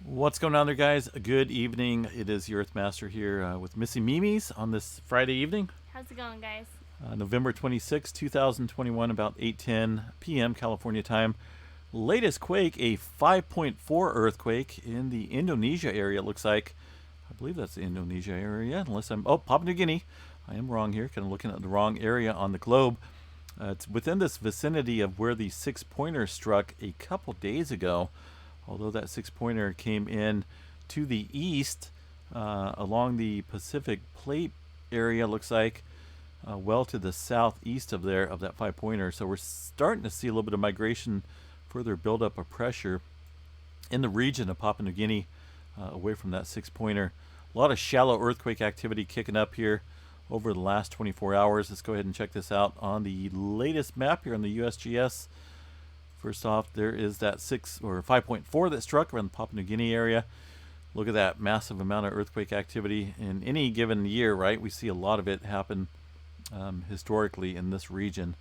What's going on there, guys? Good evening. It is your Earthmaster here with Missy Mimi's on this Friday evening, How's it going, guys? November 26, 2021, about 8:10 p.m. California time. Latest quake, a 5.4 earthquake in the Indonesia area, it looks like. I believe that's the Indonesia area, unless I'm... Oh, Papua New Guinea. I am wrong here, kind of looking at the wrong area on the globe. It's within this vicinity of where the six-pointer struck a couple days ago. Although that six-pointer came in to the east along the Pacific Plate area, looks like, well to the southeast of there of that five-pointer. So we're starting to see a little bit of migration, further buildup of pressure in the region of Papua New Guinea away from that six-pointer. A lot of shallow earthquake activity kicking up here over the last 24 hours. Let's go ahead and check this out on the latest map here on the USGS. First off, there is that 6 or 5.4 that struck around the Papua New Guinea area. Look at that massive amount of earthquake activity in any given year, right? We see a lot of it happen historically in this region.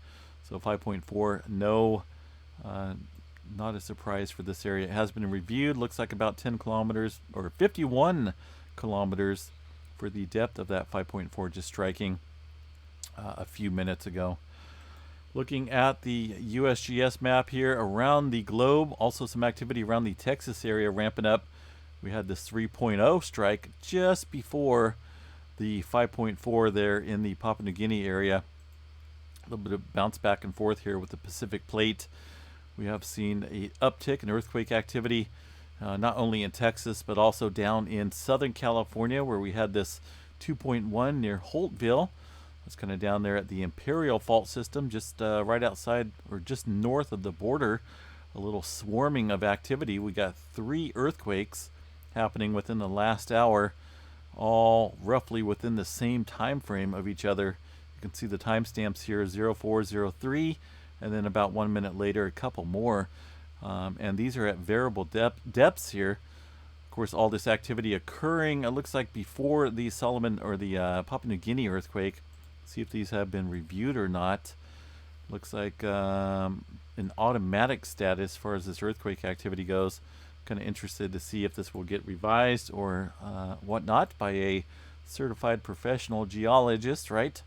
So 5.4, no, not a surprise for this area. It has been reviewed. Looks like about 10 kilometers or 51 kilometers for the depth of that 5.4 just striking a few minutes ago. Looking at the USGS map here around the globe, also some activity around the Texas area ramping up. We had this 3.0 strike just before the 5.4 there in the Papua New Guinea area. A little bit of bounce back and forth here with the Pacific Plate. We have seen an uptick in earthquake activity, not only in Texas, but also down in Southern California, where we had this 2.1 near Holtville. It's kind of down there at the Imperial Fault System, just right outside or just north of the border. A little swarming of activity. We got 3 earthquakes happening within the last hour, all roughly within the same time frame of each other. You can see the timestamps here, 0403, and then about 1 minute later, a couple more. And these are at variable depths here. Of course, all this activity occurring, it looks like before the Solomon or the Papua New Guinea earthquake. See if these have been reviewed or not. Looks like an automatic status as far as this earthquake activity goes. Kind of interested to see if this will get revised or whatnot by a certified professional geologist, right?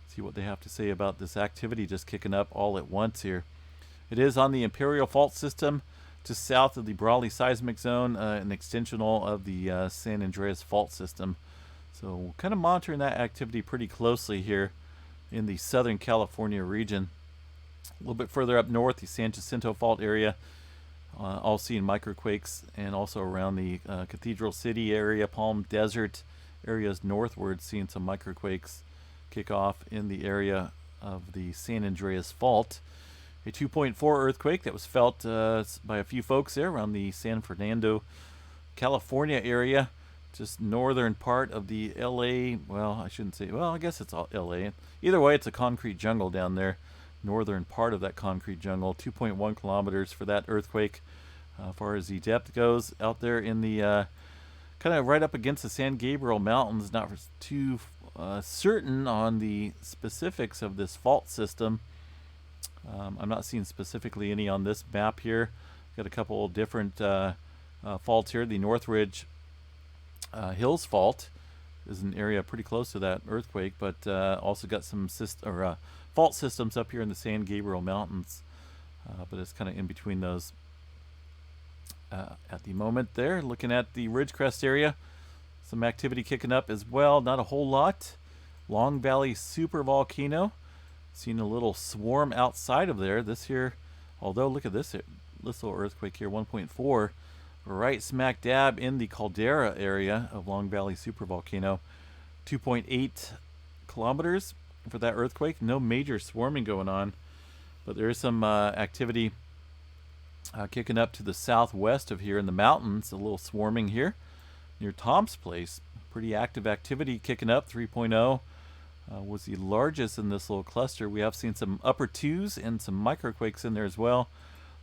See what they have to say about this activity just kicking up all at once here. It is on the Imperial Fault System, just south of the Brawley seismic zone, an extensional of the San Andreas Fault System. So we're kind of monitoring that activity pretty closely here in the Southern California region. A little bit further up north, the San Jacinto Fault area, all seeing microquakes, and also around the Cathedral City area, Palm Desert areas northward, seeing some microquakes kick off in the area of the San Andreas Fault. A 2.4 earthquake that was felt by a few folks there around the San Fernando, California area. Just northern part of the LA, well, I shouldn't say, well, I guess it's all LA. Either way, it's a concrete jungle down there. Northern part of that concrete jungle. 2.1 kilometers for that earthquake. As far as the depth goes, out there in the, kind of right up against the San Gabriel Mountains. Not too certain on the specifics of this fault system. I'm not seeing specifically any on this map here. Got a couple different faults here. The Northridge Hills Fault is an area pretty close to that earthquake, but also got some fault systems up here in the San Gabriel Mountains, but it's kind of in between those at the moment there. Looking at the Ridgecrest area, some activity kicking up as well, not a whole lot. Long Valley Supervolcano, seen a little swarm outside of there. This here, although look at this little earthquake here, 1.4. Right smack dab in the caldera area of Long Valley Supervolcano. 2.8 kilometers for that earthquake. No major swarming going on, but there is some activity kicking up to the southwest of here in the mountains. A little swarming here near Tom's Place. Pretty active activity kicking up. 3.0 was the largest in this little cluster. We have seen some upper 2s and some microquakes in there as well.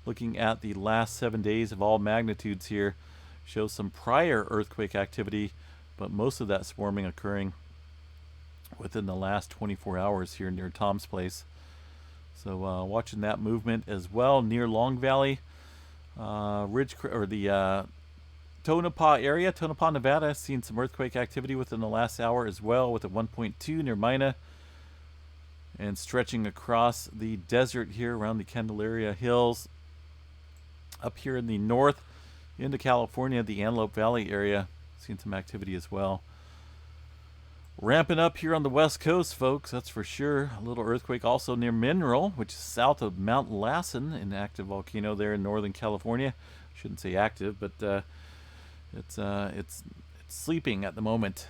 Looking at the last 7 days of all magnitudes here, shows some prior earthquake activity, but most of that swarming occurring within the last 24 hours here near Tom's Place. So watching that movement as well near Long Valley. Tonopah area, Tonopah, Nevada, seen some earthquake activity within the last hour as well, with a 1.2 near Mina, and stretching across the desert here around the Candelaria Hills. Up here in the north into California, the Antelope Valley area, seen some activity as well. Ramping up here on the west coast, folks, that's for sure. A little earthquake also near Mineral, which is south of Mount Lassen, an active volcano there in northern California. Shouldn't say active, but it's sleeping at the moment.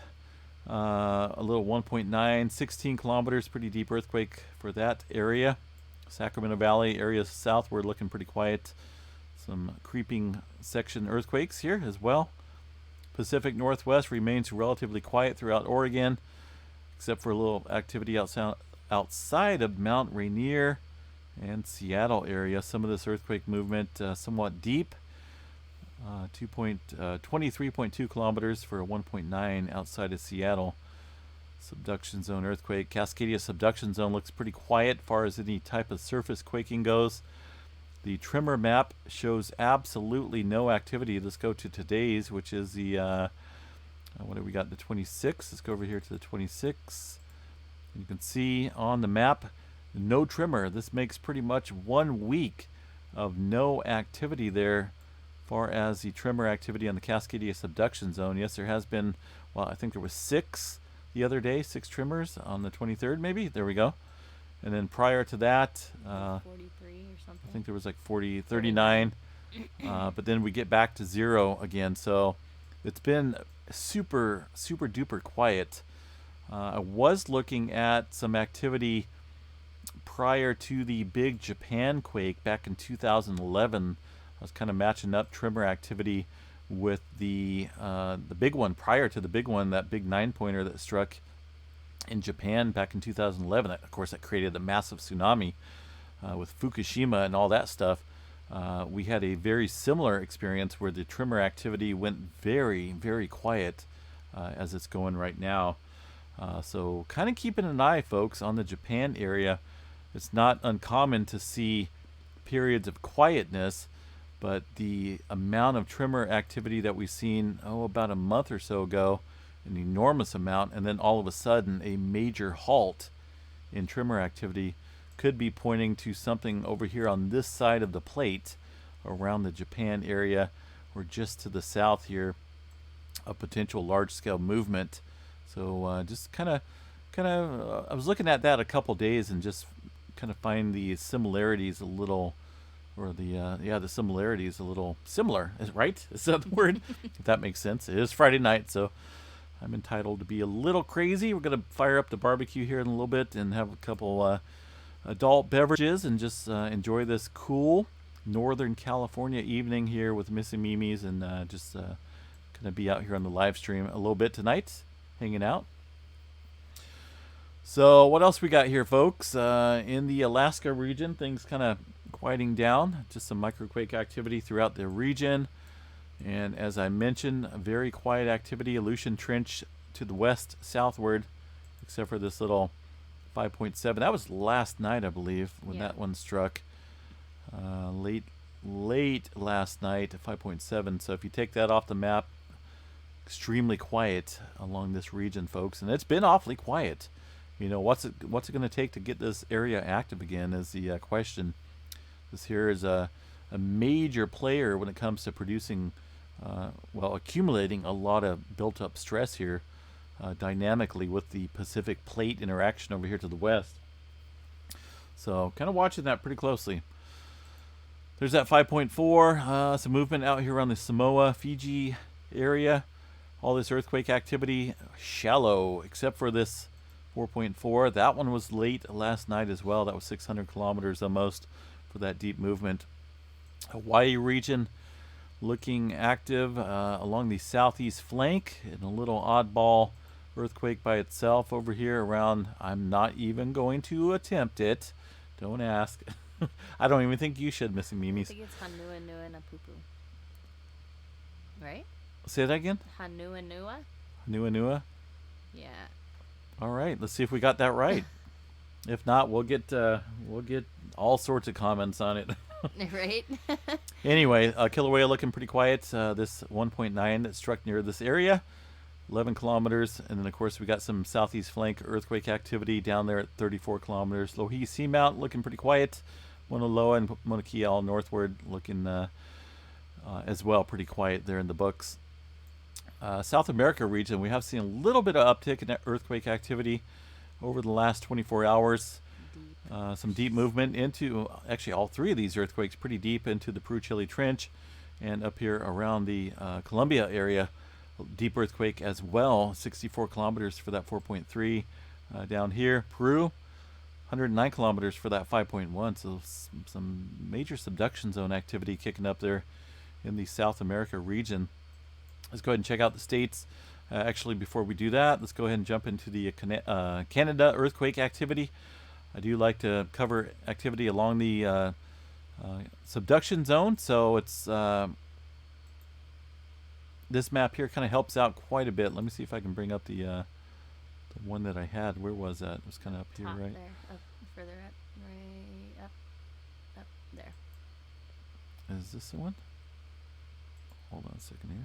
A little 1.9, 16 kilometers, pretty deep earthquake for that area. Sacramento Valley area southward looking pretty quiet. Some creeping section earthquakes here as well. Pacific Northwest remains relatively quiet throughout Oregon, except for a little activity outside of Mount Rainier and Seattle area. Some of this earthquake movement somewhat deep. 23.2 kilometers for a 1.9 outside of Seattle. Subduction zone earthquake. Cascadia subduction zone looks pretty quiet as far as any type of surface quaking goes. The tremor map shows absolutely no activity. Let's go to today's, which is the, what do we got, the 26th. Let's go over here to the 26th. You can see on the map, no tremor. This makes pretty much 1 week of no activity there as far as the tremor activity on the Cascadia subduction zone. Yes, there has been, well, I think there was 6 the other day, 6 tremors on the 23rd maybe. There we go. And then prior to that, 43 or something. I think there was like 39. But then we get back to 0 again. So it's been super, super duper quiet. I was looking at some activity prior to the big Japan quake back in 2011. I was kind of matching up tremor activity with the big one prior to the big one, that big 9-pointer that struck in Japan back in 2011. Of course, that created a massive tsunami with Fukushima and all that stuff. We had a very similar experience where the tremor activity went very, very quiet as it's going right now. So kind of keeping an eye, folks, on the Japan area. It's not uncommon to see periods of quietness, but the amount of tremor activity that we've seen, about a month or so ago, an enormous amount, and then all of a sudden a major halt in tremor activity could be pointing to something over here on this side of the plate around the Japan area, or just to the south here, a potential large-scale movement. So just kind of I was looking at that a couple days and just kind of find the similarities a little, or the similarities a little similar, right? Is that the word? If that makes sense. It is Friday night, so I'm entitled to be a little crazy. We're going to fire up the barbecue here in a little bit and have a couple adult beverages and just enjoy this cool Northern California evening here with Missy Mimi's, and just going to be out here on the live stream a little bit tonight, hanging out. So what else we got here, folks? In the Alaska region, things kind of quieting down. Just some microquake activity throughout the region. And as I mentioned, a very quiet activity. Aleutian Trench to the west, southward, except for this little 5.7. That was last night, I believe, when that one struck. Late last night, 5.7. So if you take that off the map, extremely quiet along this region, folks. And it's been awfully quiet. You know, what's it going to take to get this area active again is the question. This here is a major player when it comes to producing, accumulating a lot of built-up stress here dynamically with the Pacific Plate interaction over here to the west. So kind of watching that pretty closely. There's that 5.4, some movement out here around the Samoa, Fiji area. All this earthquake activity, shallow, except for this 4.4. That one was late last night as well. That was 600 kilometers almost for that deep movement. Hawaii region looking active along the southeast flank, and a little oddball earthquake by itself over here around. I'm not even going to attempt it. Don't ask. I don't even think you should, Missing Mimi's. I think it's Hanua Nua Pupu. Right? Say that again? Hanua Nua? Hanua Nua? Yeah. All right, let's see if we got that right. If not, we'll get all sorts of comments on it. Right? Anyway, Kilauea looking pretty quiet. This 1.9 that struck near this area, 11 kilometers. And then, of course, we got some southeast flank earthquake activity down there at 34 kilometers. Lohi Seamount looking pretty quiet. Mauna Loa and Mauna Kea all northward looking as well pretty quiet there in the books. South America region, we have seen a little bit of uptick in earthquake activity over the last 24 hours. Some deep movement into, actually all three of these earthquakes pretty deep into the Peru-Chile Trench and up here around the Colombia area. Deep earthquake as well, 64 kilometers for that 4.3. Down here, Peru, 109 kilometers for that 5.1. So some major subduction zone activity kicking up there in the South America region. Let's go ahead and check out the states. Actually, before we do that, let's go ahead and jump into the Canada earthquake activity. I do like to cover activity along the subduction zone, so it's this map here kind of helps out quite a bit. Let me see if I can bring up the one that I had. Where was that? It was kind of up here, Top right? there. Up, further up. Right up. Up there. Is this the one? Hold on a second here.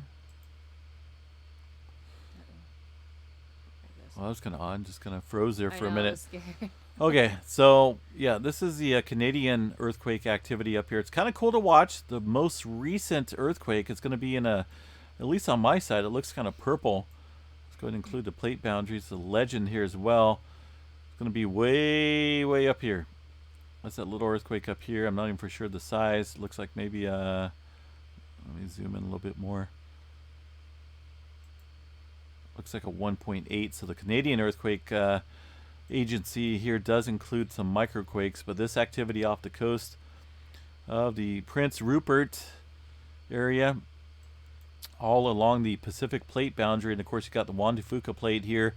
Well, that was kind of odd. Just kind of froze there for a minute. I was scared. Okay, so yeah, this is the Canadian earthquake activity up here. It's kind of cool to watch. The most recent earthquake is going to be in at least on my side, it looks kind of purple. Let's go ahead and include the plate boundaries, the legend here as well. It's going to be way, way up here. That's that little earthquake up here. I'm not even for sure the size. It looks like maybe, let me zoom in a little bit more. Looks like a 1.8. So the Canadian earthquake agency here does include some microquakes, but this activity off the coast of the Prince Rupert area, all along the Pacific Plate boundary, and of course you got the Juan de Fuca Plate here.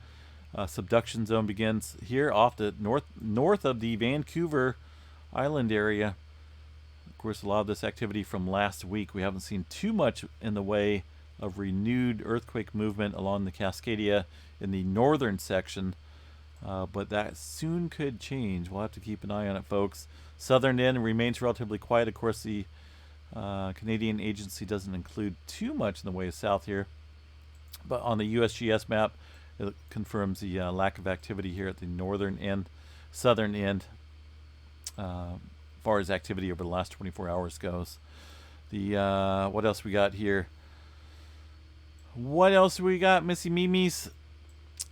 Subduction zone begins here off the north of the Vancouver Island area. Of course, a lot of this activity from last week. We haven't seen too much in the way of renewed earthquake movement along the Cascadia in the northern section. But that soon could change. We'll have to keep an eye on it, folks. Southern end remains relatively quiet. Of course, the Canadian agency doesn't include too much in the way of south here. But on the USGS map, it confirms the lack of activity here at the northern and southern end as far as activity over the last 24 hours goes. The what else we got here? What else we got, Missy Mimi's?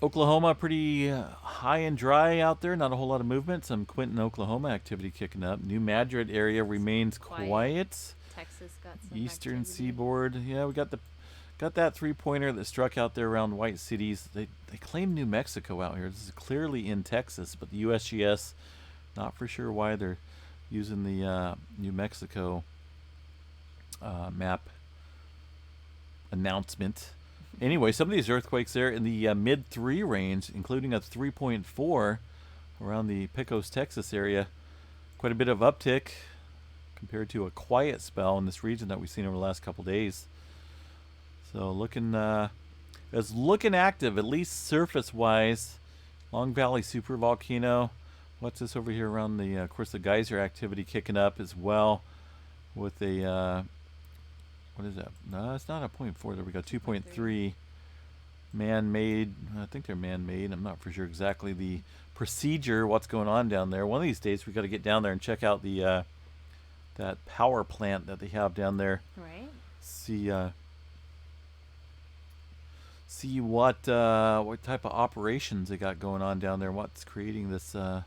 Oklahoma, pretty high and dry out there. Not a whole lot of movement. Some Quinton, Oklahoma activity kicking up. New Madrid area remains quiet. Texas got some Eastern activity. Seaboard. Yeah, we got that three-pointer that struck out there around White Cities. They claim New Mexico out here. This is clearly in Texas, but the USGS, not for sure why they're using the New Mexico map announcement. Anyway, some of these earthquakes there in the mid-3 range, including a 3.4 around the Pecos, Texas area. Quite a bit of uptick compared to a quiet spell in this region that we've seen over the last couple days. So looking active, at least surface-wise. Long Valley supervolcano. What's this over here around the, of course, the geyser activity kicking up as well with a... what is that? No, it's not a 0.4. There we go. 2.3 man-made. I think they're man-made. I'm not for sure exactly the procedure, what's going on down there. One of these days we got to get down there and check out the that power plant that they have down there. Right. See what type of operations they got going on down there. What's creating this? I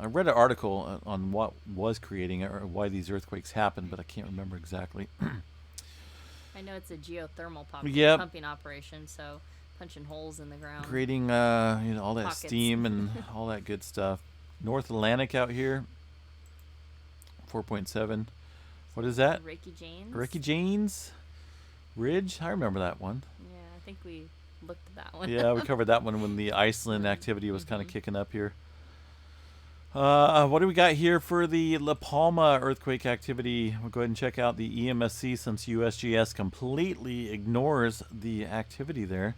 read an article on what was creating it or why these earthquakes happen, but I can't remember exactly. I know it's a geothermal Yep. pumping operation, so punching holes in the ground. Creating all that Pockets. steam and all that good stuff. North Atlantic out here, 4.7. What is that? Ricky James. Ricky James Ridge. I remember that one. Yeah, I think we looked at that one. Yeah, we covered that one when the Iceland activity was kind of kicking up here. What do we got here for the La Palma earthquake activity? We'll go ahead and check out the EMSC since USGS completely ignores the activity there.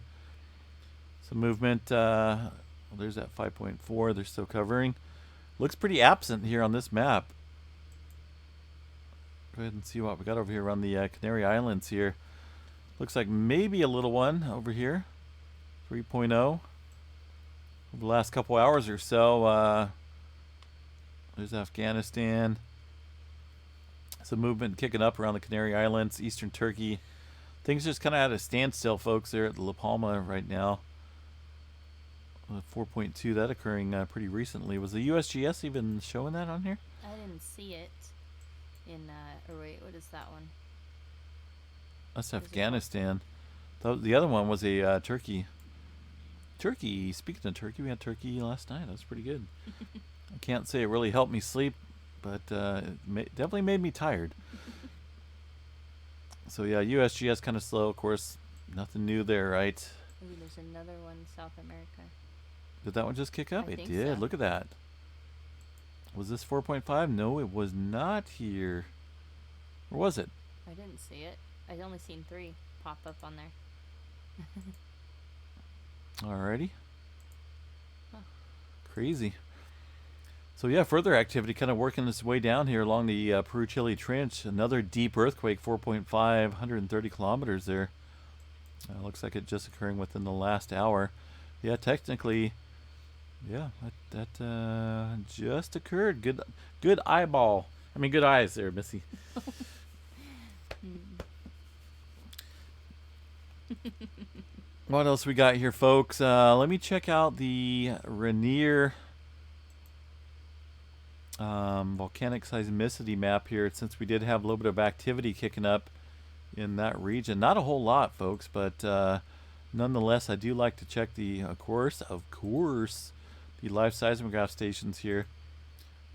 Some movement. Well, there's that 5.4. They're still covering. Looks pretty absent here on this map. Go ahead and see what we got over here around the Canary Islands here. Looks like maybe a little one over here. 3.0. Over the last couple hours or so. There's Afghanistan. Some movement kicking up around the Canary Islands, eastern Turkey. Things just kind of at a standstill, folks, there at La Palma right now. 4.2, that occurring pretty recently. Was the USGS even showing that on here? I didn't see it in, or wait, what is that one? That's Afghanistan. The other one was a Turkey. Turkey, speaking of Turkey, we had Turkey last night. That was pretty good. I can't say it really helped me sleep, but it definitely made me tired. So yeah, USGS kind of slow, of course. Nothing new there, right? Ooh, there's another one, South America. Did that one just kick up? I It think did. so. Look at that. Was this 4.5? No, it was not here. Or was it? I didn't see it. I'd only seen 3 pop up on there. Alrighty. Huh. Crazy. So yeah, further activity kind of working its way down here along the Peru-Chile Trench. Another deep earthquake, 4.5, 130 kilometers there. Looks like it just occurring within the last hour. Yeah, technically, yeah, that just occurred. Good eyeball. I mean, good eyes there, Missy. What else we got here, folks? Let me check out the Rainier volcanic seismicity map here, since we did have a little bit of activity kicking up in that region. Not a whole lot, folks, but nonetheless, I do like to check the, of course, the live seismograph stations here.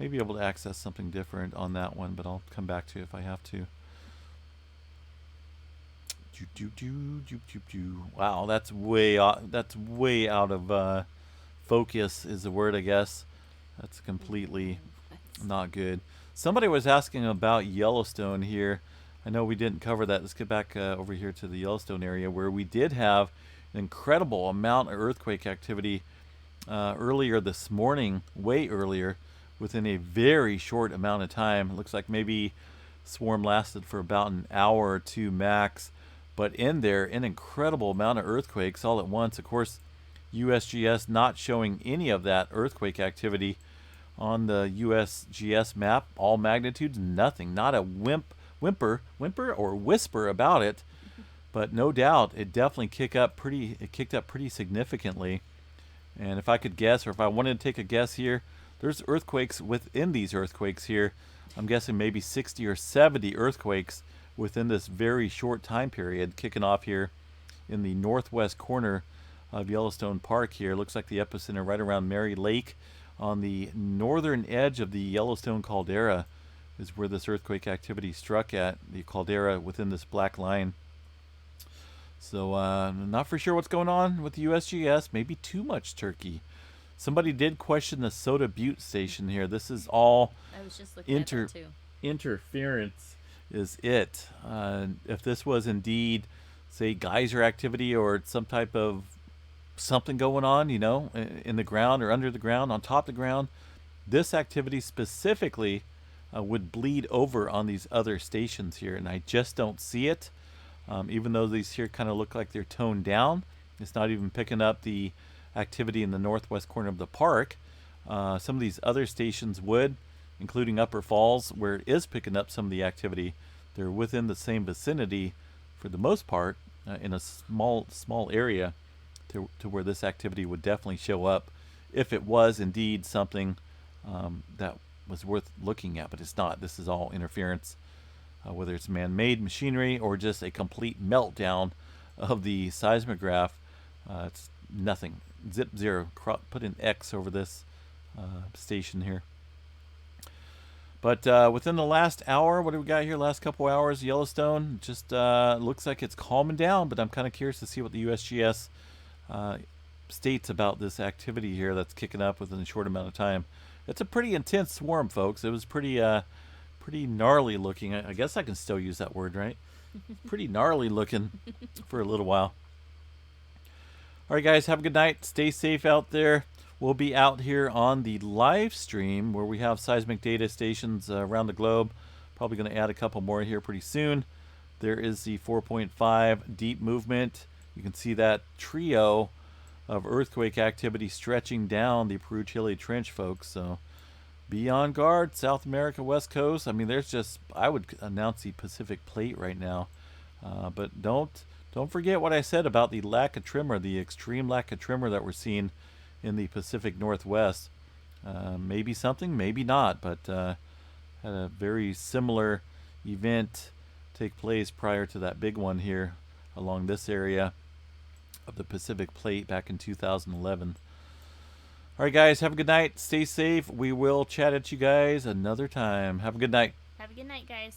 Maybe able to access something different on that one, but I'll come back to it if I have to. Wow, that's way out of focus is the word, I guess. That's completely not good. Somebody was asking about Yellowstone here. I know we didn't cover that. Let's get back over here to the Yellowstone area, where we did have an incredible amount of earthquake activity earlier this morning, way earlier, within a very short amount of time. It looks like maybe swarm lasted for about an hour or two max, but in there, an incredible amount of earthquakes all at once. Of course, USGS not showing any of that earthquake activity on the USGS map. All magnitudes, nothing, not a whimper or whisper about it. But no doubt, it definitely kicked up pretty significantly. And if I could guess, or if I wanted to take a guess here, there's earthquakes within these earthquakes here. I'm guessing maybe 60 or 70 earthquakes within this very short time period, kicking off here in the northwest corner of Yellowstone Park here. Looks like the epicenter right around Mary Lake on the northern edge of the Yellowstone caldera is where this earthquake activity struck at, the caldera within this black line. So not for sure what's going on with the USGS. Maybe too much turkey. Somebody did question the Soda Butte station here. This is all I was just looking at that too. interference is it. If this was indeed, say, geyser activity or some type of something going on, you know, in the ground or under the ground, on top of the ground, this activity specifically would bleed over on these other stations here, and I just don't see it. Even though these here kind of look like they're toned down, it's not even picking up the activity in the northwest corner of the park. Some of these other stations would, including Upper Falls, where it is picking up some of the activity. They're within the same vicinity for the most part, in a small area to where this activity would definitely show up if it was indeed something that was worth looking at, but it's not. This is all interference, whether it's man-made machinery or just a complete meltdown of the seismograph. It's nothing. Zip zero. Put an X over this station here. But within the last hour, what do we got here? Last couple hours, Yellowstone just looks like it's calming down, but I'm kind of curious to see what the USGS states about this activity here that's kicking up within a short amount of time. It's a pretty intense swarm, folks. It was pretty gnarly looking. I guess I can still use that word, right? Pretty gnarly looking for a little while. All right, guys, have a good night. Stay safe out there. We'll be out here on the live stream where we have seismic data stations around the globe Probably going to add a couple more here pretty soon. There is the 4.5 deep movement. You can see that trio of earthquake activity stretching down the Peru-Chile Trench, folks. So be on guard, South America, West Coast. I mean, there's just, I would announce the Pacific Plate right now. But don't forget what I said about the lack of tremor, the extreme lack of tremor that we're seeing in the Pacific Northwest. Maybe something, maybe not, but had a very similar event take place prior to that big one here along this area of the Pacific Plate back in 2011. All right, guys, have a good night. Stay safe. We will chat at you guys another time. Have a good night. Have a good night, guys.